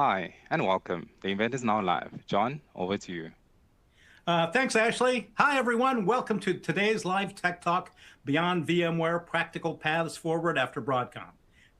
Hi, and welcome. The event is now live. John, over to you. Thanks, Ashley. Hi, everyone. Welcome to today's live Tech Talk Beyond VMware Practical Paths Forward After Broadcom.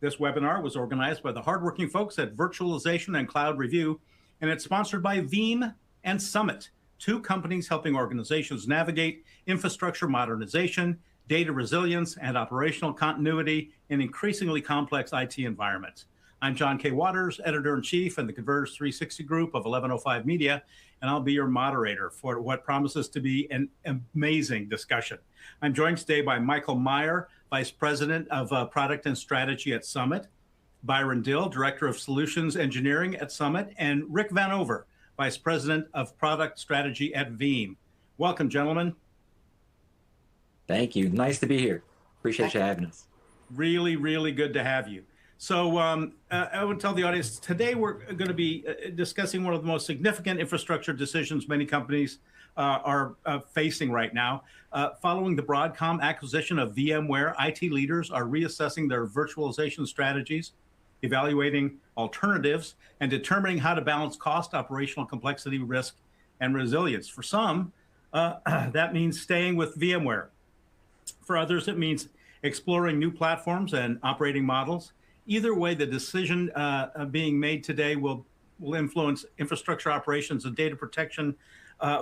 This webinar was organized by the hardworking folks at Virtualization and Cloud Review, and it's sponsored by Veeam and Summit, two companies helping organizations navigate infrastructure modernization, data resilience, and operational continuity in increasingly complex IT environments. I'm John K. Waters, Editor-in-Chief in the Converge 360 Group of 1105 Media, and I'll be your moderator for what promises to be an amazing discussion. I'm joined today by Michael Meyer, Vice President of Product and Strategy at Summit, Byron Dill, Director of Solutions Engineering at Summit, and Rick Vanover, Vice President of Product Strategy at Veeam. Welcome, gentlemen. Thank you. Nice to be here. Appreciate you having us. Really, really good to have you. So I would tell the audience, today we're going to be discussing one of the most significant infrastructure decisions many companies are facing right now. Following the Broadcom acquisition of VMware, IT leaders are reassessing their virtualization strategies, evaluating alternatives, and determining how to balance cost, operational complexity, risk, and resilience. For some, that means staying with VMware. For others, it means exploring new platforms and operating models. Either way, the decision being made today will influence infrastructure operations and data protection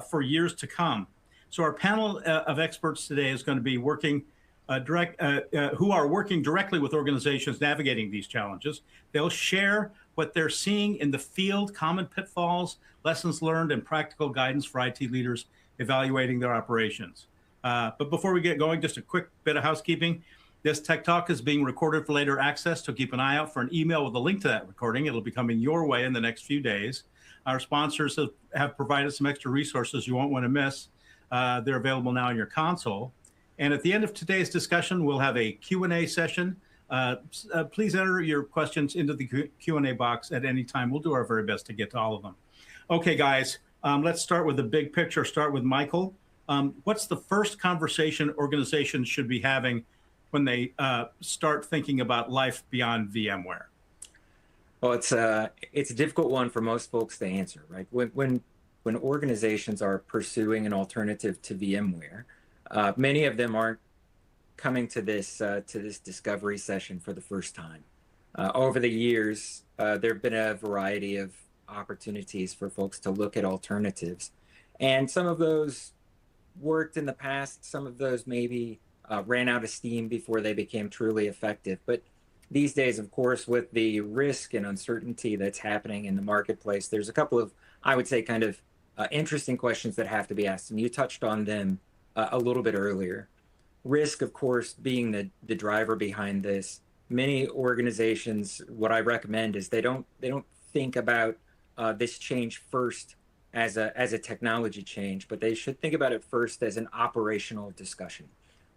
for years to come. So our panel of experts today is going to be working who are working directly with organizations navigating these challenges. They'll share what they're seeing in the field, common pitfalls, lessons learned, and practical guidance for IT leaders evaluating their operations. But before we get going, just a quick bit of housekeeping. This Tech Talk is being recorded for later access, so keep an eye out for an email with a link to that recording. It'll be coming your way in the next few days. Our sponsors have provided some extra resources you won't want to miss. They're available now in your console. And at the end of today's discussion, we'll have a Q&A session. Please enter your questions into the Q&A box at any time. We'll do our very best to get to all of them. Okay, guys, let's start with the big picture. Start with Michael. What's the first conversation organizations should be having when they start thinking about life beyond VMware? Well, it's a difficult one for most folks to answer, right? When organizations are pursuing an alternative to VMware, many of them aren't coming to this discovery session for the first time. Over the years, there have been a variety of opportunities for folks to look at alternatives, and some of those worked in the past. Some of those maybe ran out of steam before they became truly effective. But these days, of course, with the risk and uncertainty that's happening in the marketplace, there's a couple of, I would say, kind of interesting questions that have to be asked. And you touched on them a little bit earlier. Risk, of course, being the driver behind this. Many organizations, what I recommend is they don't think about this change first as a technology change, but they should think about it first as an operational discussion.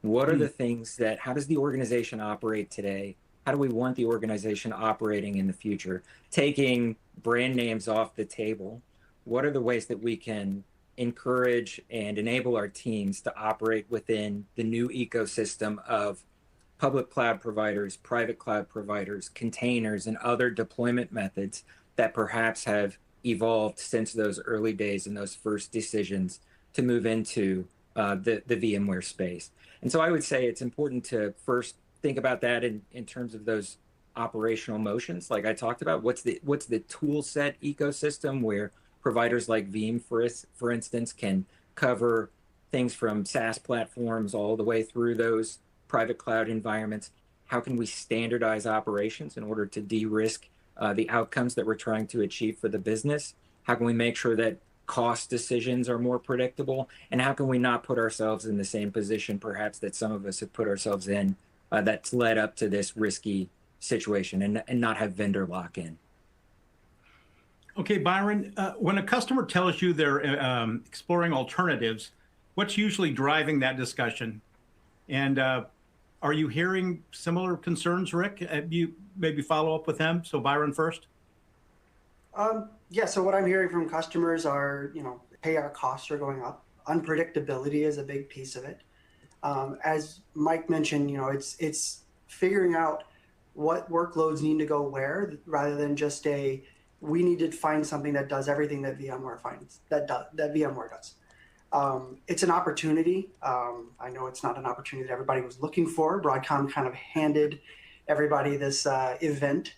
What are the things how does the organization operate today? How do we want the organization operating in the future? Taking brand names off the table, what are the ways that we can encourage and enable our teams to operate within the new ecosystem of public cloud providers, private cloud providers, containers, and other deployment methods that perhaps have evolved since those early days and those first decisions to move into the VMware space? And so I would say it's important to first think about that in terms of those operational motions, like I talked about. What's the tool set ecosystem where providers like Veeam, for instance, can cover things from SaaS platforms all the way through those private cloud environments? How can we standardize operations in order to de-risk the outcomes that we're trying to achieve for the business? How can we make sure that cost decisions are more predictable? And how can we not put ourselves in the same position perhaps that some of us have put ourselves in that's led up to this risky situation, and not have vendor lock-in? Okay, Byron, when a customer tells you they're exploring alternatives, what's usually driving that discussion? And are you hearing similar concerns, Rick? You maybe follow up with them. So Byron first. Yeah, so what I'm hearing from customers are, hey, our costs are going up. Unpredictability is a big piece of it. As Mike mentioned, it's figuring out what workloads need to go where, rather than just a we need to find something that does everything that VMware finds that VMware does. It's an opportunity. I know it's not an opportunity that everybody was looking for. Broadcom kind of handed everybody this event,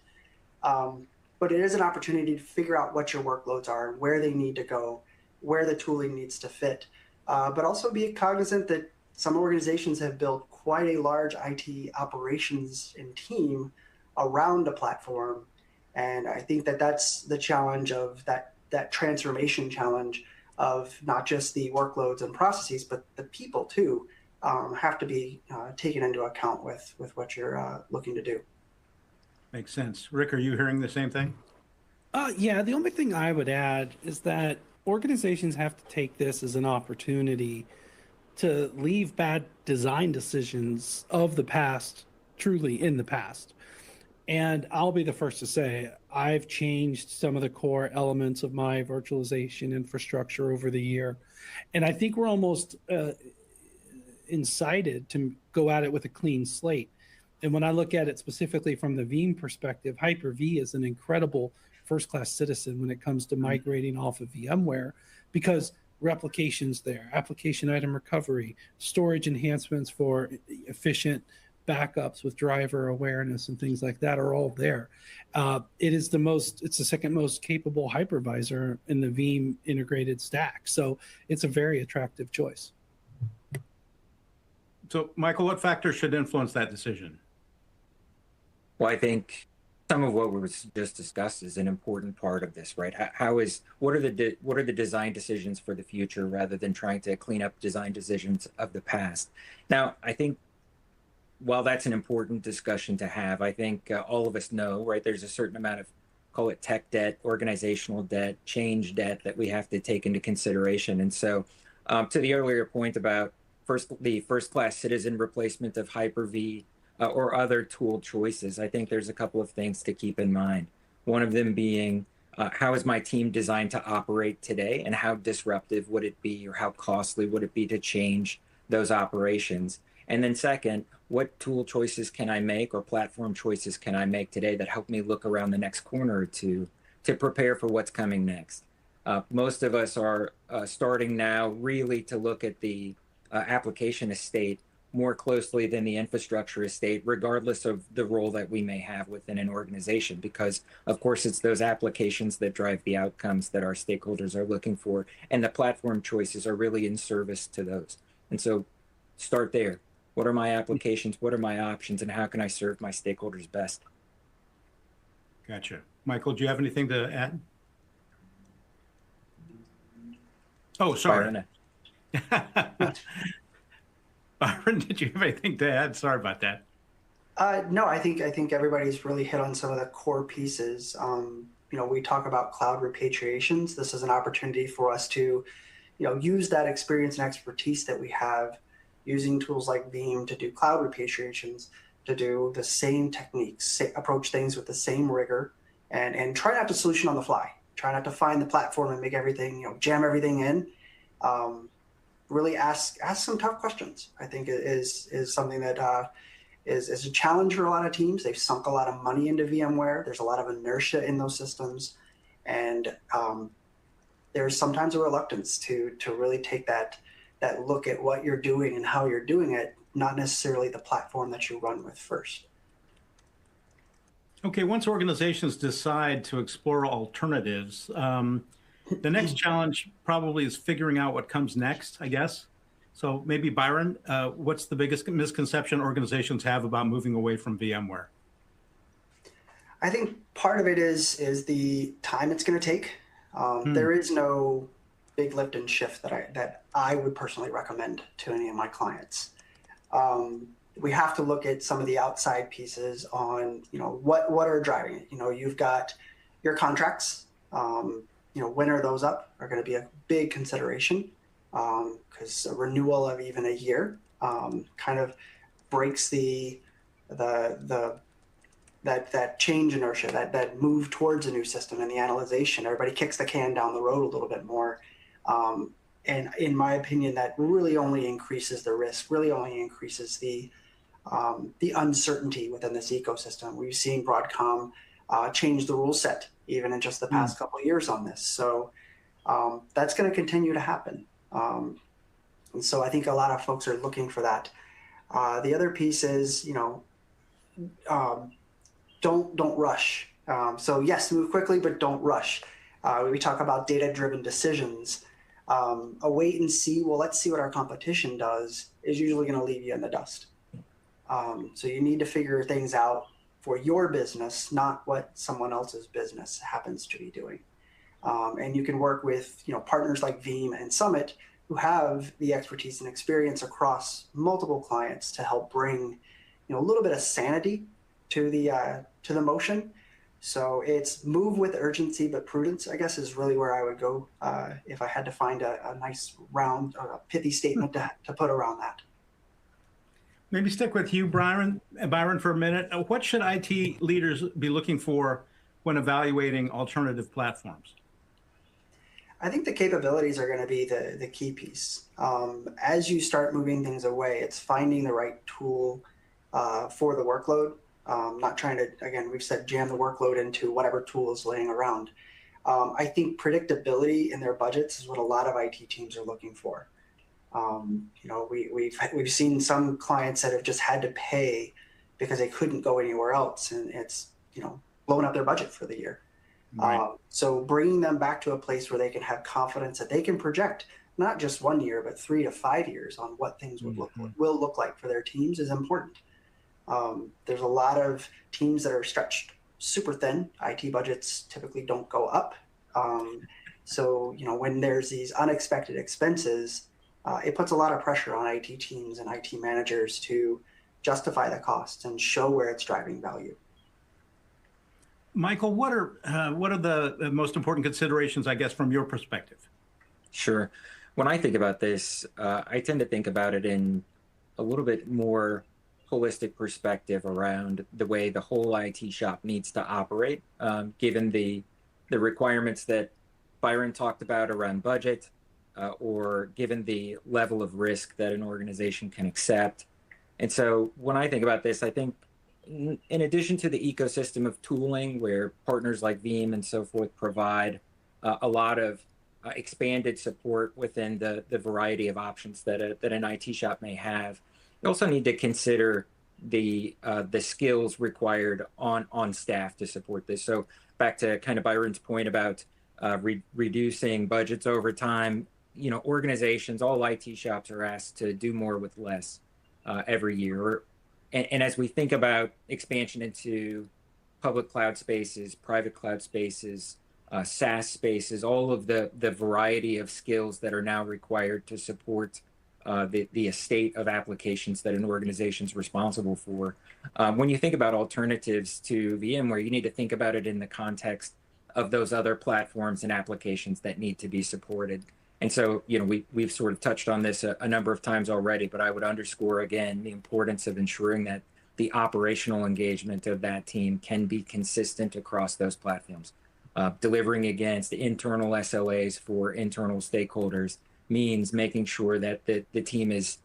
but it is an opportunity to figure out what your workloads are and where they need to go, where the tooling needs to fit, but also be cognizant that some organizations have built quite a large IT operations and team around a platform. And I think that that's the challenge of that transformation challenge of not just the workloads and processes, but the people too have to be taken into account with what you're looking to do. Makes sense. Rick, are you hearing the same thing? Yeah, the only thing I would add is that organizations have to take this as an opportunity to leave bad design decisions of the past truly in the past. And I'll be the first to say, I've changed some of the core elements of my virtualization infrastructure over the year. And I think we're almost incited to go at it with a clean slate. And when I look at it specifically from the Veeam perspective, Hyper-V is an incredible first-class citizen when it comes to migrating off of VMware, because replications there, application item recovery, storage enhancements for efficient backups with driver awareness and things like that are all there. It's the second most capable hypervisor in the Veeam integrated stack. So it's a very attractive choice. So Michael, what factors should influence that decision? Well, I think some of what was just discussed is an important part of this, right? What are the design decisions for the future rather than trying to clean up design decisions of the past? Now, I think while that's an important discussion to have, I think all of us know, right, there's a certain amount of, call it tech debt, organizational debt, change debt that we have to take into consideration. And so to the earlier point about the first-class citizen replacement of Hyper-V or other tool choices, I think there's a couple of things to keep in mind. One of them being, how is my team designed to operate today, and how disruptive would it be, or how costly would it be to change those operations? And then second, what tool choices can I make, or platform choices can I make today that help me look around the next corner or two to prepare for what's coming next? Most of us are starting now really to look at the application estate more closely than the infrastructure estate, regardless of the role that we may have within an organization, because of course it's those applications that drive the outcomes that our stakeholders are looking for, and the platform choices are really in service to those. And so start there. What are my applications? What are my options? And how can I serve my stakeholders best? Gotcha. Michael, do you have anything to add? Oh, sorry. Byron, did you have anything to add? Sorry about that. No, I think everybody's really hit on some of the core pieces. We talk about cloud repatriations. This is an opportunity for us to, use that experience and expertise that we have using tools like Veeam to do cloud repatriations, to do the same techniques, approach things with the same rigor, and try not to solution on the fly. Try not to find the platform and make everything, jam everything in. Really ask some tough questions. I think is something that is a challenge for a lot of teams. They've sunk a lot of money into VMware. There's a lot of inertia in those systems, and there's sometimes a reluctance to really take that look at what you're doing and how you're doing it, not necessarily the platform that you run with first. Okay, once organizations decide to explore alternatives, the next challenge probably is figuring out what comes next, I guess. So maybe Byron, what's the biggest misconception organizations have about moving away from VMware? I think part of it is the time it's going to take. There is no big lift and shift that I would personally recommend to any of my clients. We have to look at some of the outside pieces on, what are driving it. You've got your contracts. When are those up are going to be a big consideration, because a renewal of even a year kind of breaks that change inertia, that move towards a new system and the analyzation. Everybody kicks the can down the road a little bit more. And in my opinion, that really only increases the risk, really only increases the uncertainty within this ecosystem. We've seen Broadcom change the rule set even in just the past couple of years on this. So that's going to continue to happen. And so I think a lot of folks are looking for that. The other piece is, don't rush. So yes, move quickly, but don't rush. We talk about data-driven decisions. A wait and see, well, let's see what our competition does, is usually going to leave you in the dust. So you need to figure things out for your business, not what someone else's business happens to be doing. And you can work with partners like Veeam and Summit, who have the expertise and experience across multiple clients to help bring a little bit of sanity to the motion. So it's move with urgency but prudence, I guess, is really where I would go if I had to find a nice round pithy statement to put around that. Maybe stick with you, Byron, for a minute. What should IT leaders be looking for when evaluating alternative platforms? I think the capabilities are going to be the key piece. As you start moving things away, it's finding the right tool for the workload. Not trying to, again, we've said jam the workload into whatever tool is laying around. I think predictability in their budgets is what a lot of IT teams are looking for. We've seen some clients that have just had to pay because they couldn't go anywhere else, and it's blown up their budget for the year. Right. So bringing them back to a place where they can have confidence that they can project not just 1 year, but 3 to 5 years on what things will look like for their teams is important. There's a lot of teams that are stretched super thin. IT budgets typically don't go up. So when there's these unexpected expenses, it puts a lot of pressure on IT teams and IT managers to justify the cost and show where it's driving value. Michael, what are the most important considerations, I guess, from your perspective? Sure. When I think about this, I tend to think about it in a little bit more holistic perspective around the way the whole IT shop needs to operate, given the requirements that Byron talked about around budget, or given the level of risk that an organization can accept. And so when I think about this, I think in addition to the ecosystem of tooling where partners like Veeam and so forth provide a lot of expanded support within the variety of options that an IT shop may have, you also need to consider the skills required on staff to support this. So back to kind of Byron's point about reducing budgets over time, organizations, all IT shops are asked to do more with less every year. And as we think about expansion into public cloud spaces, private cloud spaces, SaaS spaces, all of the variety of skills that are now required to support the estate of applications that an organization is responsible for. When you think about alternatives to VMware, you need to think about it in the context of those other platforms and applications that need to be supported. And so, we've sort of touched on this a number of times already, but I would underscore again the importance of ensuring that the operational engagement of that team can be consistent across those platforms. Delivering against internal SLAs for internal stakeholders means making sure that the team is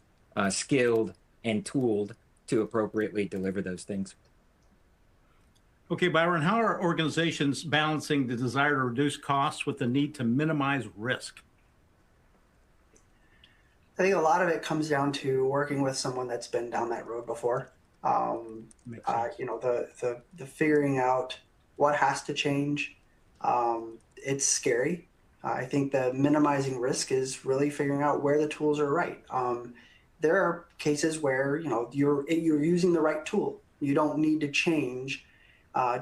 skilled and tooled to appropriately deliver those things. Okay, Byron, how are organizations balancing the desire to reduce costs with the need to minimize risk? I think a lot of it comes down to working with someone that's been down that road before. The figuring out what has to change. It's scary. I think the minimizing risk is really figuring out where the tools are right. There are cases where you're using the right tool. You don't need to change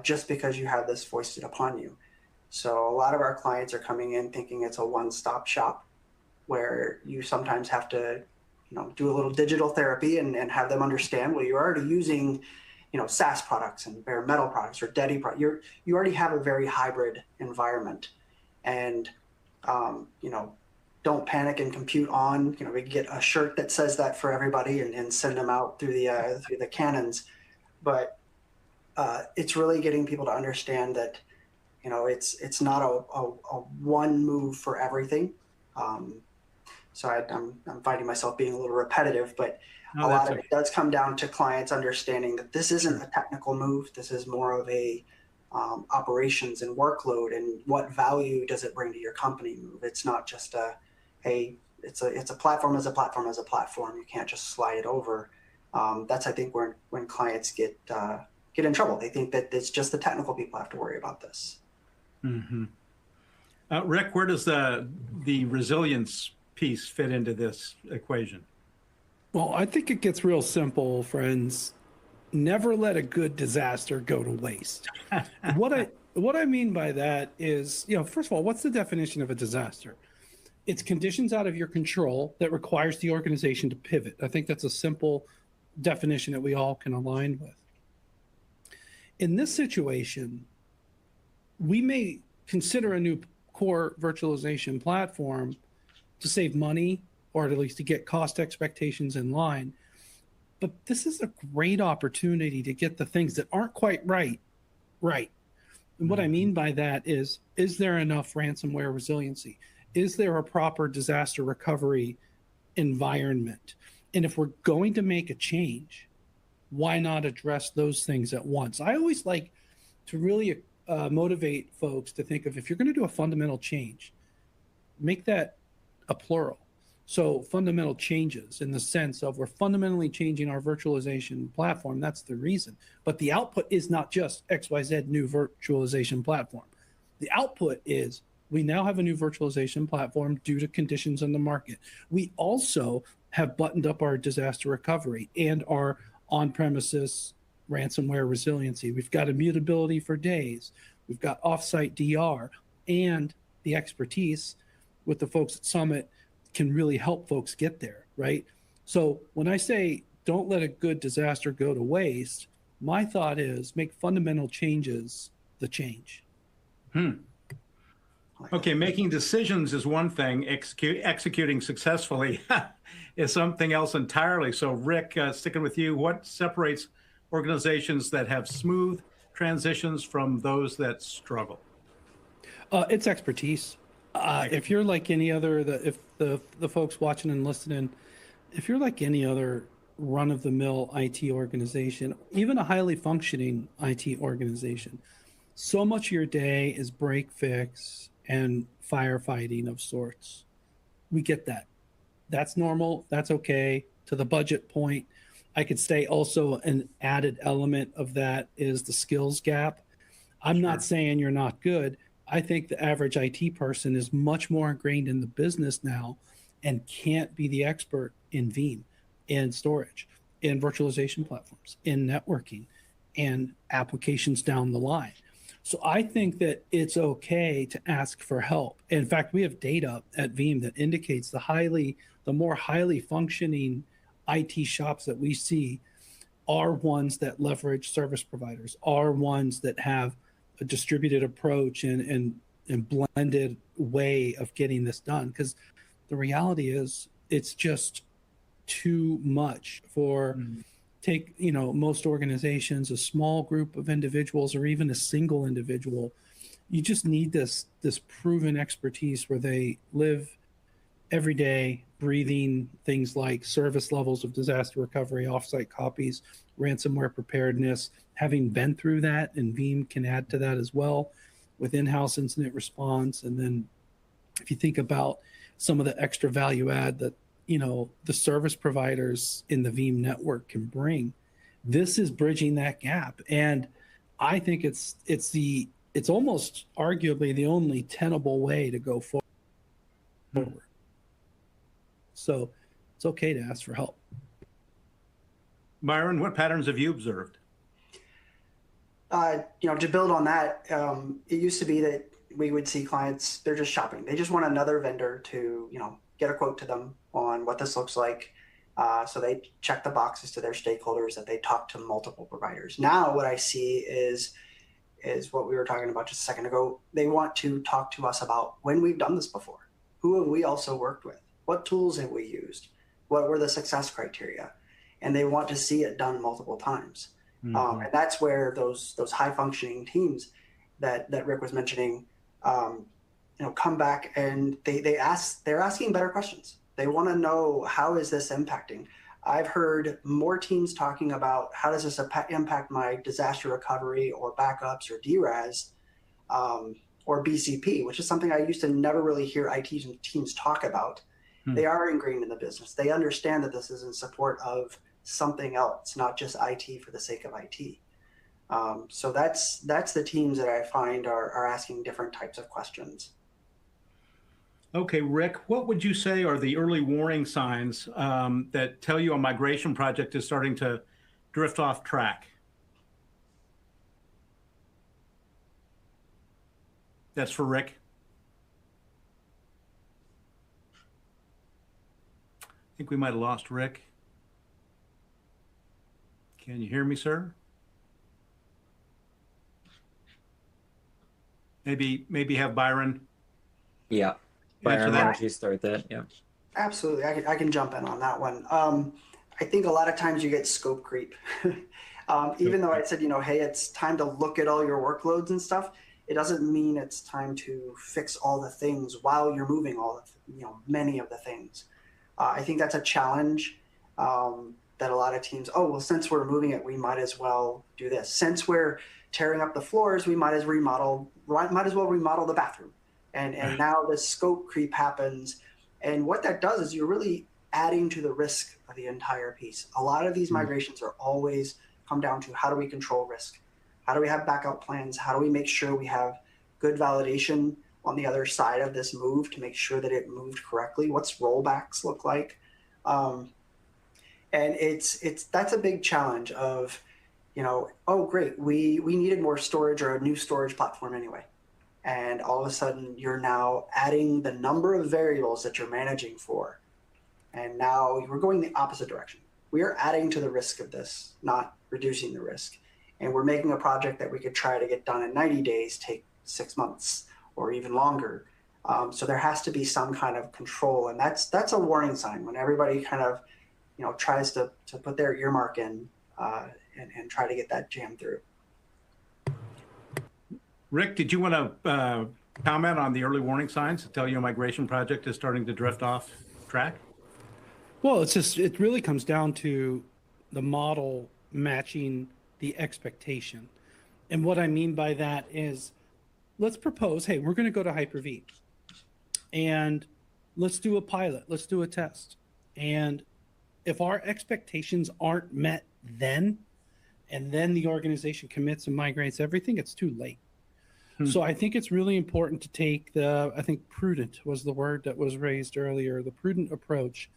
just because you have this foisted upon you. So a lot of our clients are coming in thinking it's a one-stop shop, where you sometimes have to, do a little digital therapy and have them understand, well, you're already using, SaaS products and bare metal products or DEDI products. You already have a very hybrid environment, and don't panic and compute on. We can get a shirt that says that for everybody and send them out through the cannons, but it's really getting people to understand that, it's not a one move for everything. So I'm finding myself being a little repetitive, but a lot of it does come down to clients understanding that this isn't a technical move. This is more of a operations and workload, and what value does it bring to your company move. It's not just it's a platform as a platform as a platform. You can't just slide it over. That's, I think, when clients get in trouble. They think that it's just the technical people have to worry about this. Mm-hmm. Rick, where does the resilience piece fit into this equation? Well, I think it gets real simple, friends. Never let a good disaster go to waste. What I mean by that is, first of all, what's the definition of a disaster? It's conditions out of your control that requires the organization to pivot. I think that's a simple definition that we all can align with. In this situation, we may consider a new core virtualization platform to save money, or at least to get cost expectations in line. But this is a great opportunity to get the things that aren't quite right. And what I mean by that is there enough ransomware resiliency? Is there a proper disaster recovery environment? And if we're going to make a change, why not address those things at once? I always like to really motivate folks to think of, if you're going to do a fundamental change, make that a plural. So fundamental changes in the sense of, we're fundamentally changing our virtualization platform. That's the reason. But the output is not just XYZ new virtualization platform. The output is, we now have a new virtualization platform due to conditions in the market. We also have buttoned up our disaster recovery and our on-premises ransomware resiliency. We've got immutability for days. We've got offsite DR, and the expertise with the folks at Summit can really help folks get there, right? So when I say don't let a good disaster go to waste, my thought is make fundamental changes the change. Okay, making decisions is one thing. Executing successfully is something else entirely. So Rick, sticking with you, what separates organizations that have smooth transitions from those that struggle? It's expertise. If you're like any other, if the folks watching and listening, if you're like any other run-of-the-mill IT organization, even a highly functioning IT organization, so much of your day is break fix and firefighting of sorts. We get that. That's normal. That's okay. To the budget point, I could say also an added element of that is the skills gap. I'm not saying you're not good. I think the average IT person is much more ingrained in the business now and can't be the expert in Veeam, in storage, in virtualization platforms, in networking, and applications down the line. So I think that it's okay to ask for help. In fact, we have data at Veeam that indicates the more highly functioning IT shops that we see are ones that leverage service providers, are ones that have a distributed approach and blended way of getting this done. Because the reality is, it's just too much for most organizations, a small group of individuals, or even a single individual. You just need this proven expertise where they live every day breathing things like service levels of disaster recovery, offsite copies, ransomware preparedness. Having been through that, and Veeam can add to that as well with in-house incident response. And then if you think about some of the extra value add that the service providers in the Veeam network can bring, this is bridging that gap. And I think it's almost arguably the only tenable way to go forward. So it's okay to ask for help. Myron, what patterns have you observed? To build on that, it used to be that we would see clients, they're just shopping. They just want another vendor to, get a quote to them on what this looks like. So they check the boxes to their stakeholders that they talk to multiple providers. Now what I see is what we were talking about just a second ago. They want to talk to us about when we've done this before. Who have we also worked with? What tools have we used? What were the success criteria? And they want to see it done multiple times. And that's where those high functioning teams that Rick was mentioning, come back and they're asking better questions. They want to know, how is this impacting? I've heard more teams talking about how does this impact my disaster recovery or backups or DRAS or BCP, which is something I used to never really hear IT teams talk about. They are ingrained in the business. They understand that this is in support of something else, not just IT for the sake of IT. So that's the teams that I find are asking different types of questions. Okay, Rick, what would you say are the early warning signs that tell you a migration project is starting to drift off track? That's for Rick. I think we might have lost Rick. Can you hear me, sir? Maybe have Byron. Yeah. Byron, why don't you start that? Yeah. Absolutely. I can jump in on that one. I think a lot of times you get scope creep. Even though I said, hey, it's time to look at all your workloads and stuff, it doesn't mean it's time to fix all the things while you're moving many of the things. I think that's a challenge that a lot of teams, since we're moving it, we might as well do this. Since we're tearing up the floors, we might as well remodel the bathroom. And now the scope creep happens. And what that does is you're really adding to the risk of the entire piece. A lot of these migrations are always come down to how do we control risk? How do we have backup plans? How do we make sure we have good validation on the other side of this move to make sure that it moved correctly? What's rollbacks look like? And that's a big challenge of, great, we needed more storage or a new storage platform anyway. And all of a sudden you're now adding the number of variables that you're managing for. And now we're going the opposite direction. We are adding to the risk of this, not reducing the risk. And we're making a project that we could try to get done in 90 days, take 6 months or even longer. So there has to be some kind of control. And that's a warning sign when everybody kind of, tries to put their earmark in and try to get that jam through. Rick, did you want to comment on the early warning signs that tell you a migration project is starting to drift off track? Well, it really comes down to the model matching the expectation. And what I mean by that is, let's propose, hey, we're going to go to Hyper-V and let's do a pilot, let's do a test. And if our expectations aren't met then, and then the organization commits and migrates everything, it's too late. So I think it's really important to take prudent was the word that was raised earlier, the prudent approach,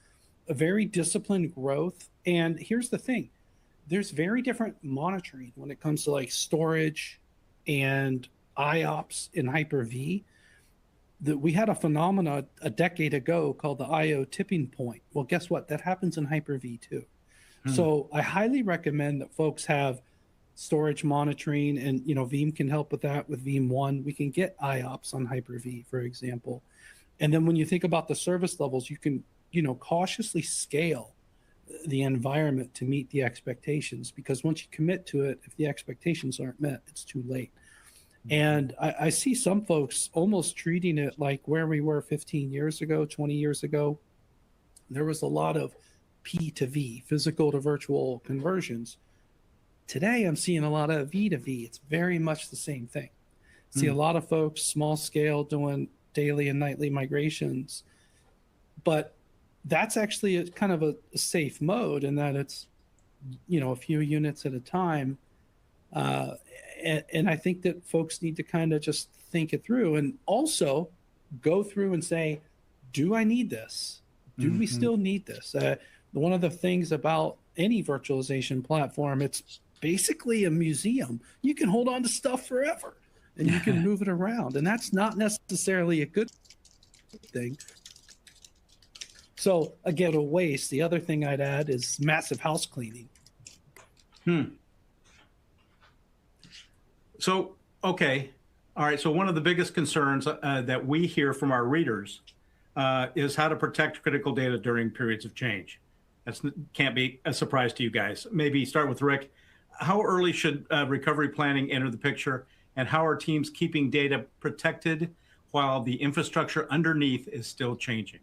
a very disciplined growth. And here's the thing, there's very different monitoring when it comes to like storage and IOPS in Hyper-V. That we had a phenomena a decade ago called the IO tipping point. Well, guess what? That happens in Hyper-V too. So I highly recommend that folks have storage monitoring, and Veeam can help with that with Veeam 1. We can get IOPS on Hyper-V, for example. And then when you think about the service levels, you can cautiously scale the environment to meet the expectations, because once you commit to it, if the expectations aren't met, it's too late. And I see some folks almost treating it like where we were 15 years ago, 20 years ago. There was a lot of P to V, physical to virtual conversions. Today, I'm seeing a lot of V to V. It's very much the same thing. See a lot of folks, small scale, doing daily and nightly migrations. But that's actually kind of a safe mode in that it's, a few units at a time. And I think that folks need to kind of just think it through and also go through and say, do I need this? Do we still need this? One of the things about any virtualization platform, it's basically a museum. You can hold on to stuff forever and you can move it around. And that's not necessarily a good thing. So again, a waste. The other thing I'd add is massive house cleaning. So, okay. All right. So one of the biggest concerns that we hear from our readers is how to protect critical data during periods of change. That can't be a surprise to you guys. Maybe start with Rick. How early should recovery planning enter the picture, and how are teams keeping data protected while the infrastructure underneath is still changing?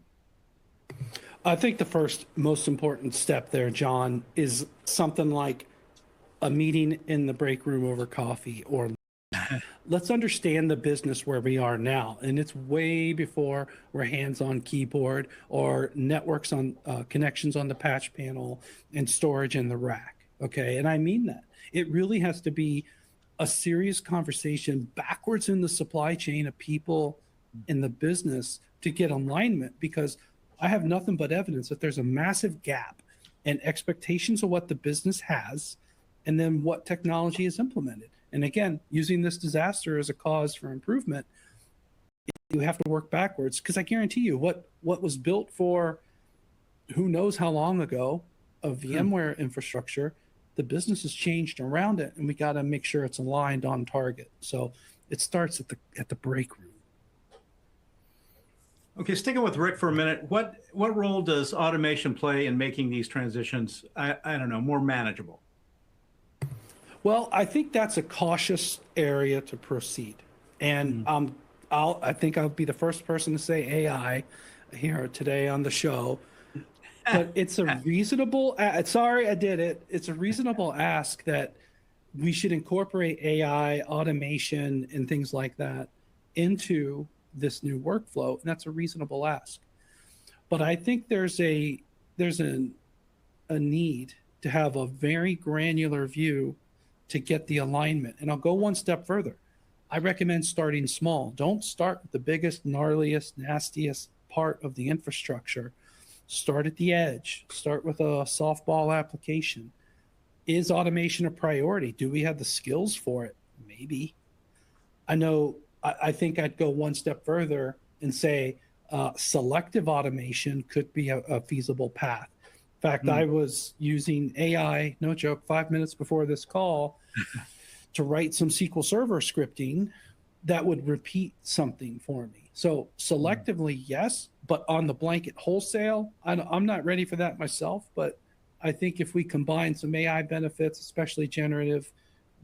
I think the first most important step there, John, is something like a meeting in the break room over coffee, or let's understand the business where we are now. And it's way before we're hands on keyboard or networks on connections on the patch panel and storage in the rack. Okay. And I mean that. It really has to be a serious conversation backwards in the supply chain of people in the business to get alignment, because I have nothing but evidence that there's a massive gap in expectations of what the business has and then what technology is implemented. And again, using this disaster as a cause for improvement, you have to work backwards, because I guarantee you what was built for who knows how long ago of VMware infrastructure, the business has changed around it, and we got to make sure it's aligned on target. So it starts at the break room. Okay, sticking with Rick for a minute, what role does automation play in making these transitions, I don't know, more manageable? Well, I think that's a cautious area to proceed. And I think I'll be the first person to say AI here today on the show. But it's a reasonable, sorry, I did it. It's a reasonable ask that we should incorporate AI, automation, and things like that into this new workflow. And that's a reasonable ask. But I think there's a need to have a very granular view to get the alignment. And I'll go one step further. I recommend starting small. Don't start with the biggest, gnarliest, nastiest part of the infrastructure. Start at the edge. Start with a softball application. Is automation a priority? Do we have the skills for it? Maybe. I think I'd go one step further and say selective automation could be a feasible path. In fact, I was using AI, no joke, 5 minutes before this call to write some SQL Server scripting that would repeat something for me. So selectively, yes, but on the blanket wholesale, I'm not ready for that myself. But I think if we combine some AI benefits, especially generative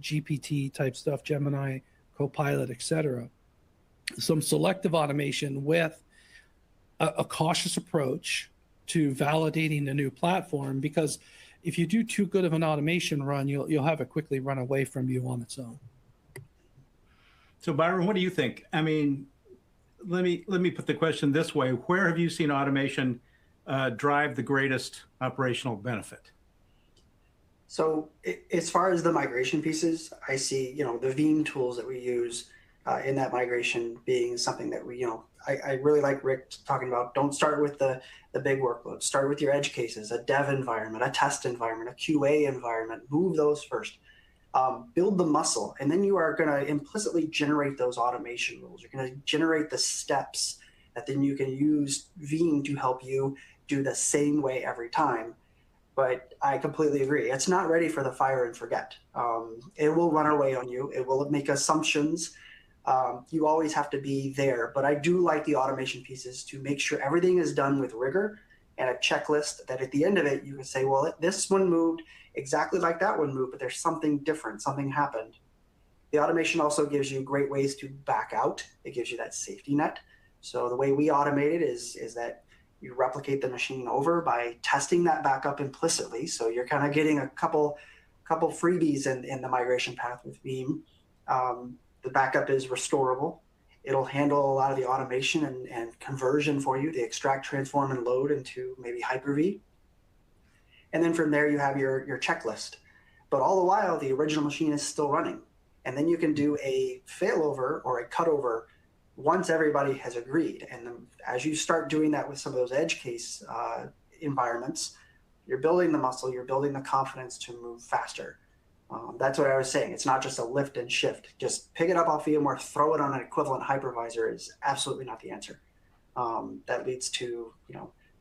GPT type stuff, Gemini, Copilot, et cetera, some selective automation with a cautious approach to validating the new platform, because if you do too good of an automation run, you'll have it quickly run away from you on its own. So Byron, what do you think? I mean, let me put the question this way: where have you seen automation drive the greatest operational benefit? So as far as the migration pieces, I see, the Veeam tools that we use in that migration being something that I really like Rick talking about. Don't start with the big workloads. Start with your edge cases, a dev environment, a test environment, a QA environment. Move those first. Build the muscle, and then you are going to implicitly generate those automation rules. You're going to generate the steps that then you can use Veeam to help you do the same way every time. But I completely agree. It's not ready for the fire and forget. It will run away on you. It will make assumptions. You always have to be there. But I do like the automation pieces to make sure everything is done with rigor and a checklist that at the end of it, you can say, well, this one moved exactly like that one moved, but there's something different, something happened. The automation also gives you great ways to back out. It gives you that safety net. So the way we automate it is that you replicate the machine over by testing that backup implicitly. So you're kind of getting a couple freebies in the migration path with Veeam. The backup is restorable. It'll handle a lot of the automation and conversion for you, the extract, transform, and load into maybe Hyper-V. And then from there, you have your checklist. But all the while, the original machine is still running. And then you can do a failover or a cutover once everybody has agreed. And then as you start doing that with some of those edge case environments, you're building the muscle, you're building the confidence to move faster. That's what I was saying. It's not just a lift and shift. Just pick it up off VMware, throw it on an equivalent hypervisor is absolutely not the answer. That leads to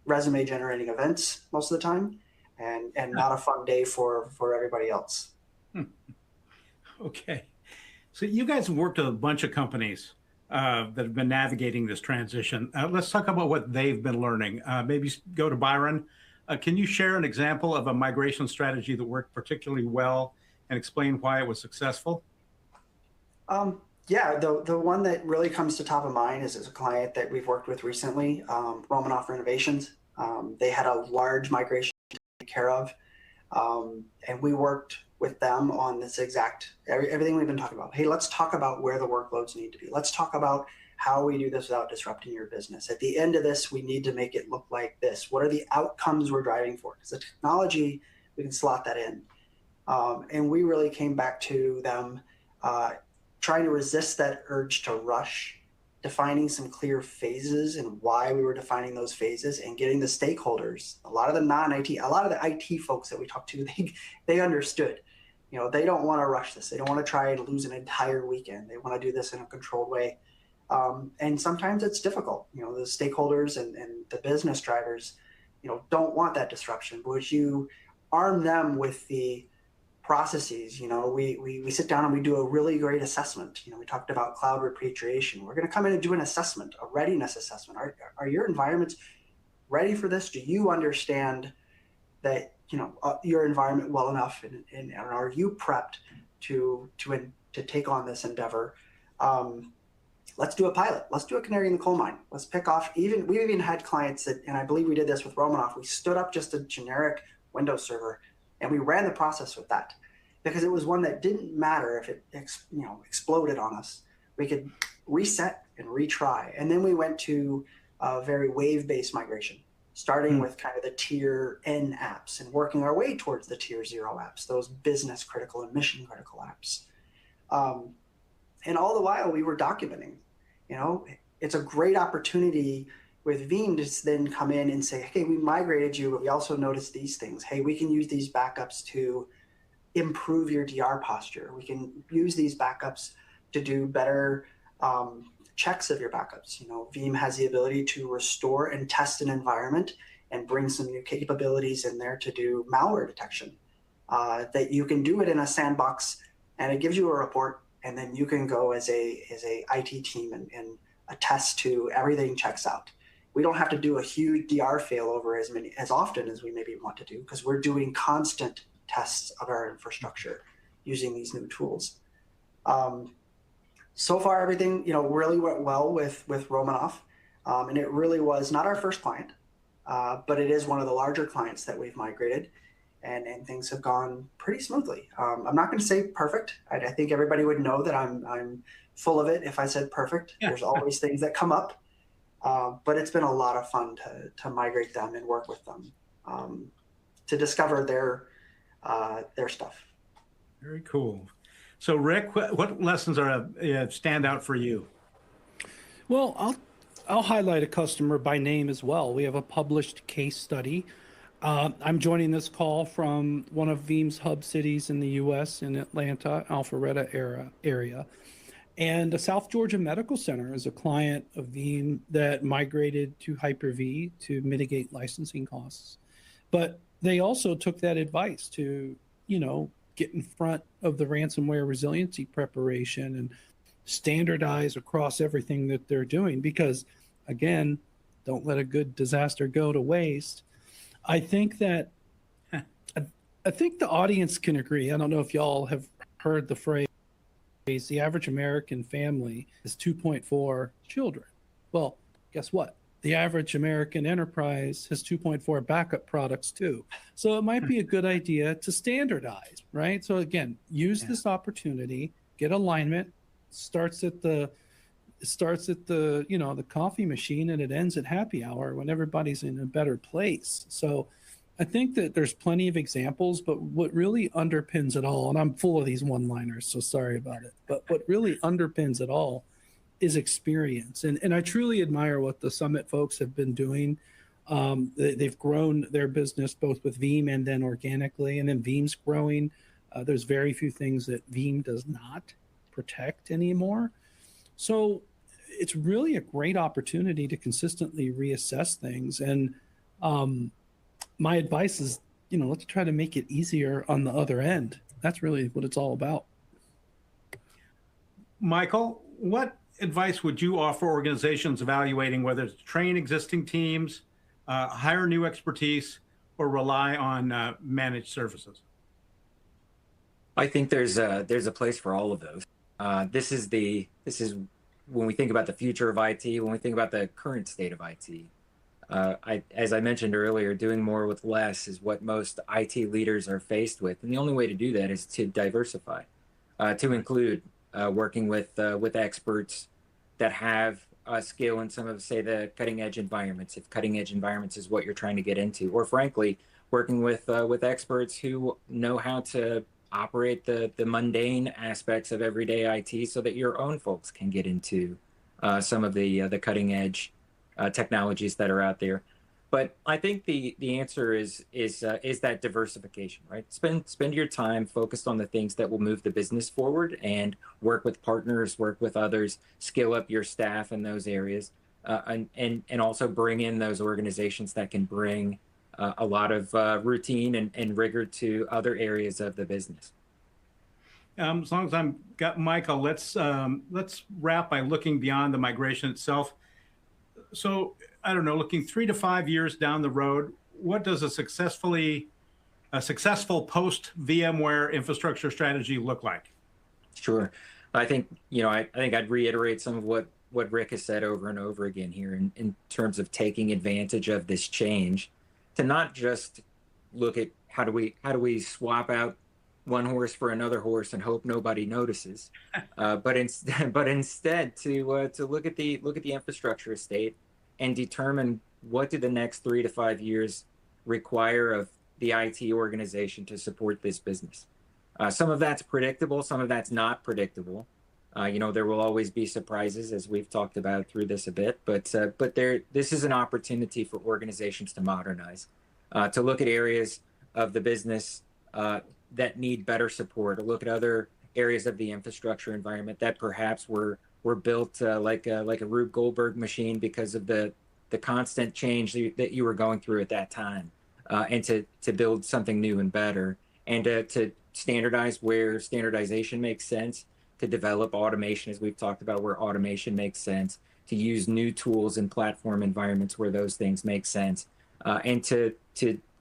resume generating events most of the time, and not a fun day for everybody else. Okay. So you guys have worked with a bunch of companies that have been navigating this transition. Let's talk about what they've been learning. Maybe go to Byron. Can you share an example of a migration strategy that worked particularly well and explain why it was successful? Yeah, the one that really comes to top of mind is a client that we've worked with recently, Romanoff Renovations. They had a large migration to take care of. And we worked with them on this exact, everything we've been talking about. Hey, let's talk about where the workloads need to be. Let's talk about how we do this without disrupting your business. At the end of this, we need to make it look like this. What are the outcomes we're driving for? Because the technology, we can slot that in. And we really came back to them trying to resist that urge to rush, defining some clear phases and why we were defining those phases, and getting the stakeholders, a lot of the non-IT, a lot of the IT folks that we talked to, they understood. You know, they don't want to rush this. They don't want to try and lose an entire weekend. They want to do this in a controlled way. And sometimes it's difficult. You know, the stakeholders and the business drivers, you know, don't want that disruption. But you arm them with the processes. You know, we sit down and we do a really great assessment. You know, we talked about cloud repatriation. We're going to come in and do an assessment, a readiness assessment. Are your environments ready for this? Do you understand that, you know, your environment well enough, and are you prepped to take on this endeavor? Let's do a pilot. Let's do a canary in the coal mine. Let's pick off, we've even had clients that, and I believe we did this with Romanoff, we stood up just a generic Windows server and we ran the process with that, because it was one that didn't matter if it exploded on us. We could reset and retry. And then we went to a very wave-based migration, starting with kind of the tier N apps and working our way towards the tier 0 apps, those business critical and mission critical apps. And all the while we were documenting. You know, it's a great opportunity with Veeam to then come in and say, hey, we migrated you, but we also noticed these things. Hey, we can use these backups to improve your DR posture. We can use these backups to do better checks of your backups. You know, Veeam has the ability to restore and test an environment and bring some new capabilities in there to do malware detection. That you can do it in a sandbox, and it gives you a report, and then you can go as a IT team and attest to everything checks out. We don't have to do a huge DR failover as often as we maybe want to do, because we're doing constant tests of our infrastructure using these new tools. So far, everything, you know, really went well with Romanoff, and it really was not our first client, but it is one of the larger clients that we've migrated, and things have gone pretty smoothly. I'm not going to say perfect. I think everybody would know that I'm full of it if I said perfect. Yeah. There's always things that come up, but it's been a lot of fun to migrate them and work with them to discover their stuff. Very cool. So, Rick, what lessons stand out for you? Well, I'll highlight a customer by name as well. We have a published case study. I'm joining this call from one of Veeam's hub cities in the U.S. in Atlanta, Alpharetta area. And the South Georgia Medical Center is a client of Veeam that migrated to Hyper-V to mitigate licensing costs. But they also took that advice to, you know, get in front of the ransomware resiliency preparation and standardize across everything that they're doing, because, again, don't let a good disaster go to waste. I think that I think the audience can agree. I don't know if y'all have heard the phrase, the average American family is 2.4 children. Well, guess what? The average American enterprise has 2.4 backup products too. So it might be a good idea to standardize, right? So again, use this opportunity, get alignment, starts at the the coffee machine, and it ends at happy hour when everybody's in a better place. So I think that there's plenty of examples, but what really underpins it all, and I'm full of these one-liners, so sorry about it, but what really underpins it all is experience. And I truly admire what the Summit folks have been doing. They've grown their business both with Veeam and then organically, and then Veeam's growing. There's very few things that Veeam does not protect anymore. So it's really a great opportunity to consistently reassess things. And my advice is, let's try to make it easier on the other end. That's really what it's all about. Michael, what advice would you offer organizations evaluating whether to train existing teams, hire new expertise, or rely on managed services? I think there's a place for all of those. This is when we think about the future of IT, when we think about the current state of IT. As I mentioned earlier, doing more with less is what most IT leaders are faced with, and the only way to do that is to diversify, to include working with experts that have skill in some of, say, the cutting edge environments, if cutting edge environments is what you're trying to get into, or frankly, working with experts who know how to operate the mundane aspects of everyday IT, so that your own folks can get into some of the cutting edge technologies that are out there. But I think the answer is that diversification, right? Spend your time focused on the things that will move the business forward, and work with partners, work with others, skill up your staff in those areas, and also bring in those organizations that can bring a lot of routine and rigor to other areas of the business. As long as I'm got Michael, let's wrap by looking beyond the migration itself. So I don't know, looking 3 to 5 years down the road, what does a successful post VMware infrastructure strategy look like? Sure. I think, I think I'd reiterate some of what Rick has said over and over again here in terms of taking advantage of this change, to not just look at how do we swap out one horse for another horse and hope nobody notices, but instead to look at the infrastructure estate and determine what do the next 3 to 5 years require of the IT organization to support this business. Some of that's predictable, some of that's not predictable. There will always be surprises, as we've talked about through this a bit, but this is an opportunity for organizations to modernize, to look at areas of the business that need better support, or look at other areas of the infrastructure environment that perhaps were built like a Rube Goldberg machine because of the constant change that you were going through at that time, and to build something new and better, and to standardize where standardization makes sense, to develop automation, as we've talked about, where automation makes sense, to use new tools and platform environments where those things make sense, and to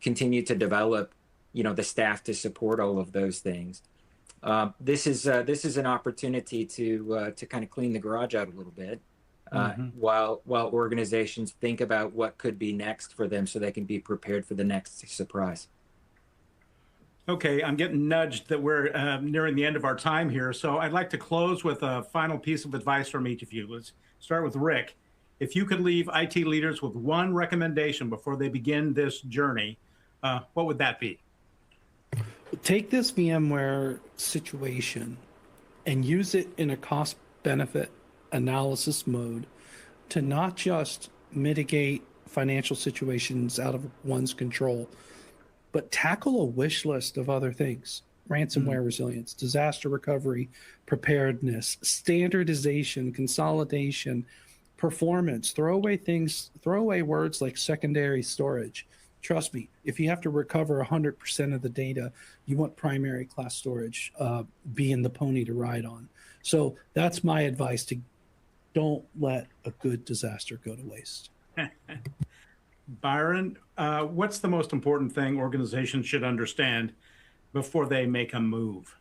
continue to develop the staff to support all of those things. This is an opportunity to kind of clean the garage out a little bit, while organizations think about what could be next for them, so they can be prepared for the next surprise. Okay, I'm getting nudged that we're nearing the end of our time here, so I'd like to close with a final piece of advice from each of you. Let's start with Rick. If you could leave IT leaders with one recommendation before they begin this journey, what would that be? Take this VMware situation and use it in a cost-benefit analysis mode to not just mitigate financial situations out of one's control, but tackle a wish list of other things: ransomware resilience, disaster recovery, preparedness, standardization, consolidation, performance. Throw away words like secondary storage. Trust me, if you have to recover 100% of the data, you want primary class storage being the pony to ride on. So that's my advice: to don't let a good disaster go to waste. Byron, what's the most important thing organizations should understand before they make a move?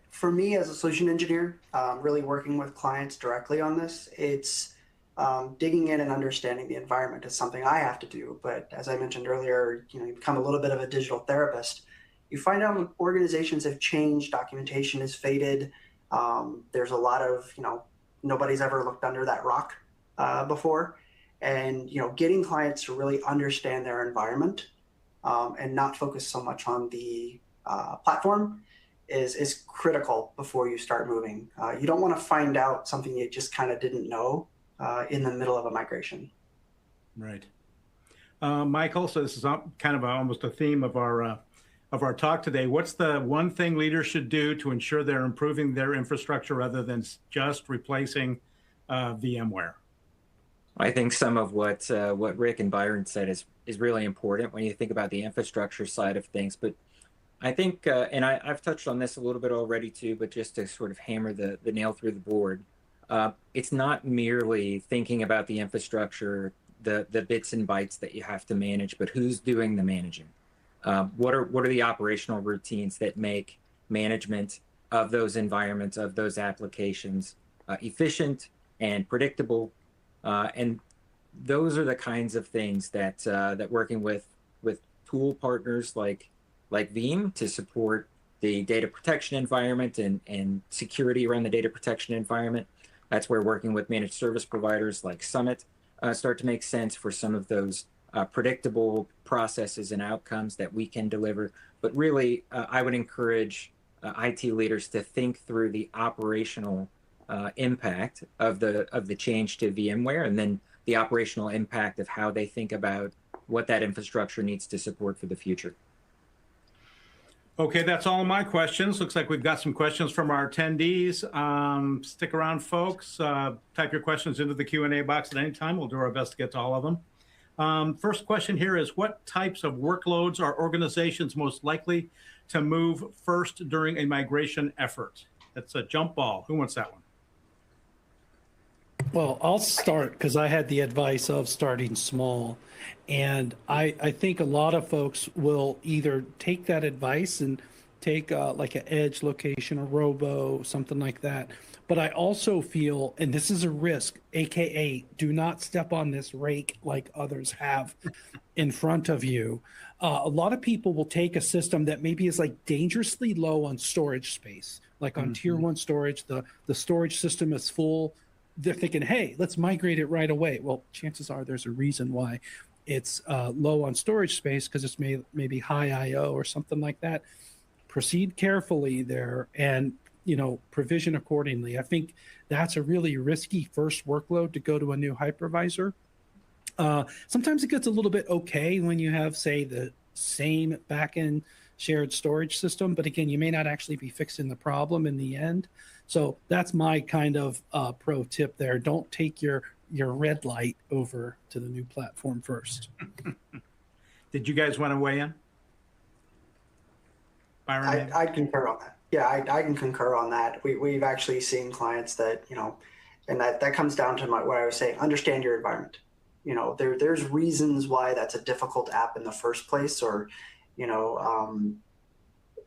For me, as a solution engineer, really working with clients directly on this, it's digging in and understanding the environment is something I have to do. But as I mentioned earlier, you become a little bit of a digital therapist. You find out organizations have changed, documentation is faded. There's a lot of, nobody's ever looked under that rock before. And, getting clients to really understand their environment and not focus so much on the platform is critical before you start moving. You don't want to find out something you just kind of didn't know in the middle of a migration. Right. Michael, so this is kind of almost a theme of our talk today. What's the one thing leaders should do to ensure they're improving their infrastructure rather than just replacing VMware? I think some of what Rick and Byron said is really important when you think about the infrastructure side of things. But I think, and I've touched on this a little bit already too, but just to sort of hammer the nail through the board, it's not merely thinking about the infrastructure, the bits and bytes that you have to manage, but who's doing the managing. What are the operational routines that make management of those environments, of those applications, efficient and predictable, and those are the kinds of things that that working with tool partners like Veeam to support the data protection environment and security around the data protection environment. That's where working with managed service providers like Summit start to make sense for some of those predictable processes and outcomes that we can deliver. But really, I would encourage IT leaders to think through the operational impact of the change to VMware, and then the operational impact of how they think about what that infrastructure needs to support for the future. Okay, that's all of my questions. Looks like we've got some questions from our attendees. Stick around, folks. Type your questions into the Q&A box at any time. We'll do our best to get to all of them. First question here is, what types of workloads are organizations most likely to move first during a migration effort? That's a jump ball. Who wants that one? Well, I'll start because I had the advice of starting small. And I think a lot of folks will either take that advice and take like an edge location, a robo, something like that. But I also feel, and this is a risk, AKA, do not step on this rake like others have in front of you. A lot of people will take a system that maybe is like dangerously low on storage space, like on tier 1 storage, the storage system is full. They're thinking, hey, let's migrate it right away. Well, chances are there's a reason why it's low on storage space, because it's maybe high IO or something like that. Proceed carefully there and, provision accordingly. I think that's a really risky first workload to go to a new hypervisor. Sometimes it gets a little bit okay when you have, say, the same backend shared storage system, but again, you may not actually be fixing the problem in the end. So that's my kind of pro tip there. Don't take your red light over to the new platform first. Did you guys want to weigh in? Byron? I'd concur on that. Yeah, I can concur on that. We've actually seen clients that, and that comes down to what I was saying, understand your environment. There's reasons why that's a difficult app in the first place, or,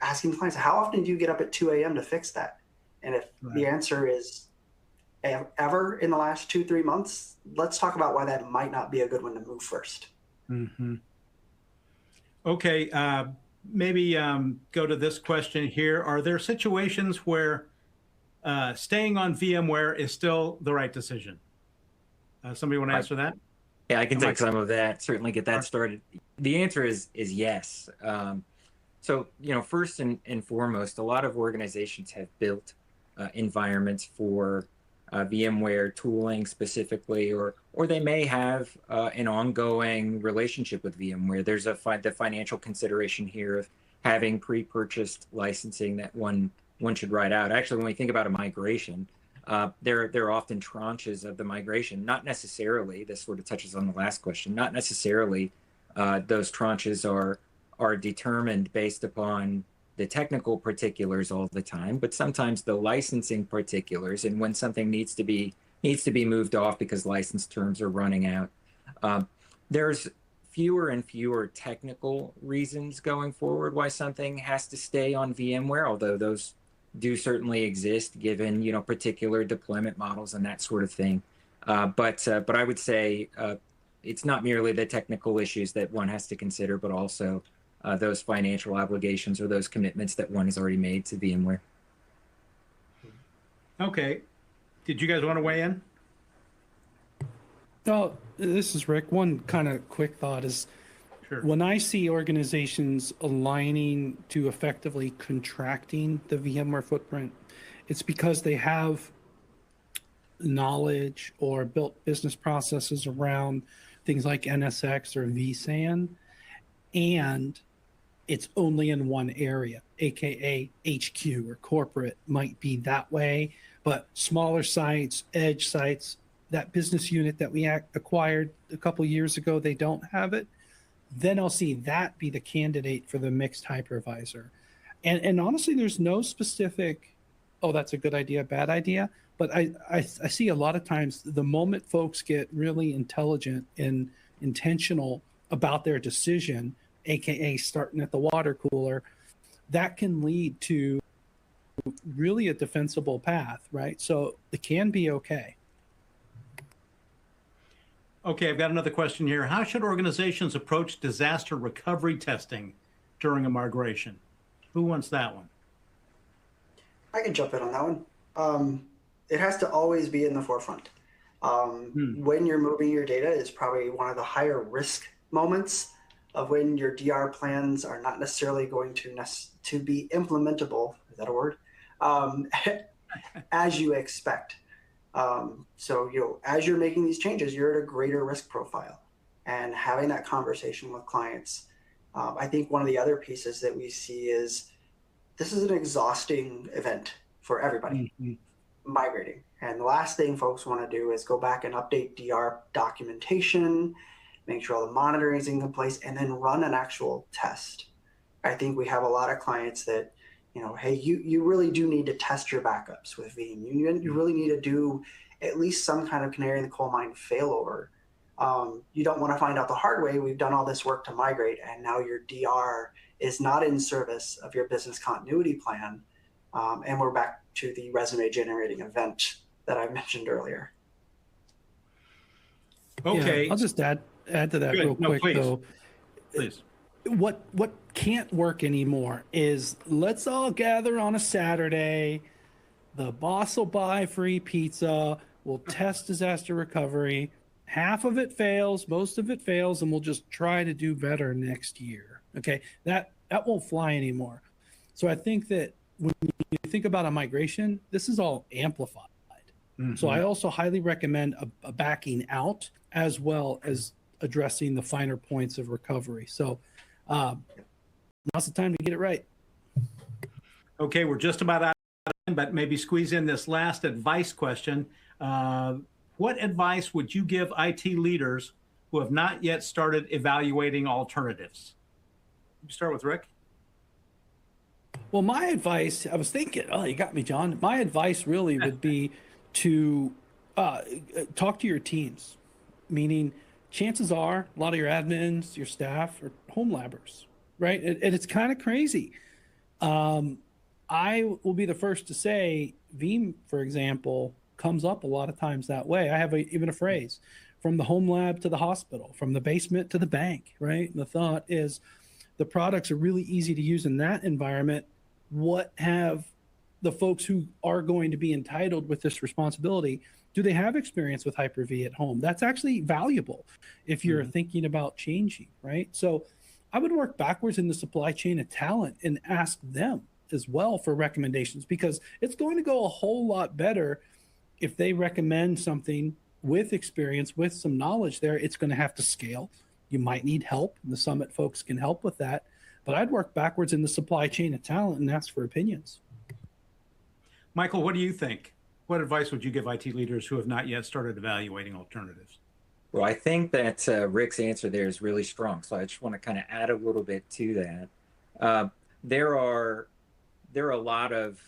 asking clients, how often do you get up at 2 a.m. to fix that? And if the answer is ever in the last 2-3 months, let's talk about why that might not be a good one to move first. Mm-hmm. Okay, maybe go to this question here. Are there situations where staying on VMware is still the right decision? Somebody want to answer that? Yeah, I can take some of that, certainly get that started. The answer is yes. So, first and foremost, a lot of organizations have built environments for VMware tooling specifically, or they may have an ongoing relationship with VMware. There's the financial consideration here of having pre-purchased licensing that one should write out. Actually, when we think about a migration, there are often tranches of the migration, not necessarily, this sort of touches on the last question, not necessarily those tranches are determined based upon the technical particulars all the time, but sometimes the licensing particulars, and when something needs to be moved off because license terms are running out. There's fewer and fewer technical reasons going forward why something has to stay on VMware, although those do certainly exist given particular deployment models and that sort of thing. But I would say it's not merely the technical issues that one has to consider, but also those financial obligations or those commitments that one has already made to VMware. Okay. Did you guys want to weigh in? Oh, this is Rick. One kind of quick thought is, Sure. When I see organizations aligning to effectively contracting the VMware footprint, it's because they have knowledge or built business processes around things like NSX or vSAN, and it's only in one area, aka HQ or corporate might be that way, but smaller sites, edge sites, that business unit that we acquired a couple years ago, they don't have it. Then I'll see that be the candidate for the mixed hypervisor. And honestly, there's no specific, oh, that's a good idea, bad idea. But I see a lot of times the moment folks get really intelligent and intentional about their decision, AKA starting at the water cooler, that can lead to really a defensible path, right? So it can be okay. Okay, I've got another question here. How should organizations approach disaster recovery testing during a migration? Who wants that one? I can jump in on that one. It has to always be in the forefront. When you're moving your data is probably one of the higher risk moments of when your DR plans are not necessarily going to be implementable. Is that a word? As you expect. So as you're making these changes, you're at a greater risk profile, and having that conversation with clients. I think one of the other pieces that we see is this is an exhausting event for everybody migrating. And the last thing folks want to do is go back and update DR documentation, make sure all the monitoring is in place, and then run an actual test. I think we have a lot of clients that, hey, you really do need to test your backups with Veeam. You really need to do at least some kind of canary in the coal mine failover. You don't want to find out the hard way. We've done all this work to migrate, and now your DR is not in service of your business continuity plan. And we're back to the resume generating event that I mentioned earlier. Okay. Yeah, I'll just add to that real quick, please. though. Please. What can't work anymore is let's all gather on a Saturday. The boss will buy free pizza. We'll test disaster recovery. Half of it fails, most of it fails, and we'll just try to do better next year. Okay, that won't fly anymore. So I think that when you think about a migration, this is all amplified. So I also highly recommend a backing out as well as addressing the finer points of recovery. So now's the time to get it right. Okay, we're just about out of time, but maybe squeeze in this last advice question. What advice would you give IT leaders who have not yet started evaluating alternatives? You start with Rick. Well, my advice, I was thinking, oh, you got me, John. My advice really would be to talk to your teams, meaning chances are a lot of your admins, your staff are home labbers, right? And it's kind of crazy. I will be the first to say Veeam, for example, comes up a lot of times that way. I have even a phrase, from the home lab to the hospital, from the basement to the bank, right? And the thought is the products are really easy to use in that environment. What have the folks who are going to be entitled with this responsibility, do they have experience with Hyper-V at home? That's actually valuable if you're thinking about changing, right? So I would work backwards in the supply chain of talent and ask them as well for recommendations, because it's going to go a whole lot better if they recommend something with experience, with some knowledge there. It's going to have to scale. You might need help, and the Summit folks can help with that. But I'd work backwards in the supply chain of talent and ask for opinions. Michael, what do you think? What advice would you give IT leaders who have not yet started evaluating alternatives? Well, I think that Rick's answer there is really strong. So I just want to kind of add a little bit to that. There are a lot of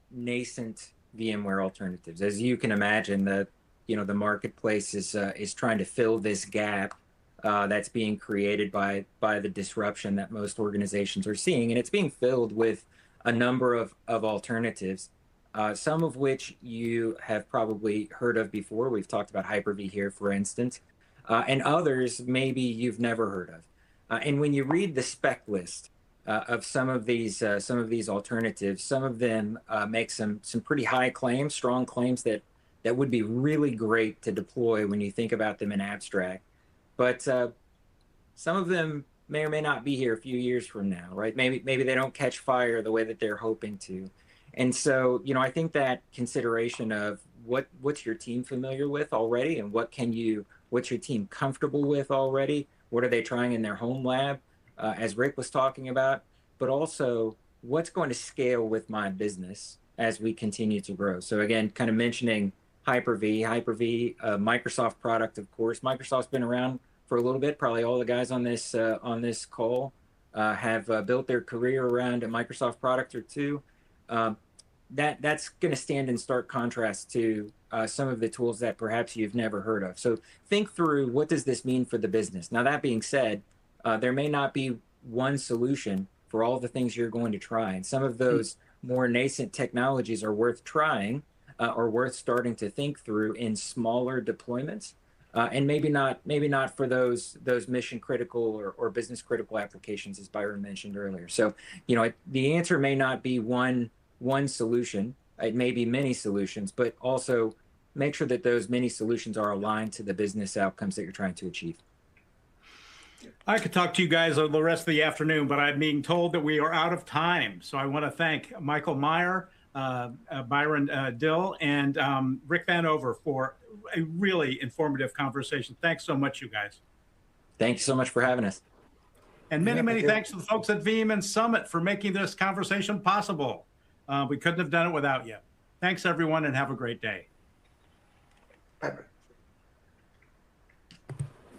nascent VMware alternatives. As you can imagine, the marketplace is trying to fill this gap that's being created by the disruption that most organizations are seeing, and it's being filled with a number of alternatives, some of which you have probably heard of before. We've talked about Hyper-V here, for instance, and others maybe you've never heard of. And when you read the spec list of some of these alternatives, some of them make some pretty high claims, strong claims that would be really great to deploy when you think about them in abstract. But some of them may or may not be here a few years from now, right? Maybe they don't catch fire the way that they're hoping to. And so, I think that consideration of what's your team familiar with already, and what's your team comfortable with already? What are they trying in their home lab, as Rick was talking about? But also, what's going to scale with my business as we continue to grow? So again, kind of mentioning Hyper-V, Microsoft product, of course. Microsoft's been around for a little bit. Probably all the guys on this call have built their career around a Microsoft product or two. That's going to stand in stark contrast to some of the tools that perhaps you've never heard of. So think through, what does this mean for the business? Now, that being said, there may not be one solution for all the things you're going to try. And some of those more nascent technologies are worth trying or worth starting to think through in smaller deployments. and maybe not for those mission critical or business critical applications, as Byron mentioned earlier. So, you know, the answer may not be one solution. It may be many solutions, but also make sure that those many solutions are aligned to the business outcomes that you're trying to achieve. I could talk to you guys the rest of the afternoon, but I'm being told that we are out of time. So I want to thank Michael Meyer, Byron Dill, and Rick Vanover for a really informative conversation. Thanks so much, you guys. Thank you so much for having us. And many thanks to the folks at Veeam and Summit for making this conversation possible. We couldn't have done it without you. Thanks, everyone, and have a great day. Bye-bye.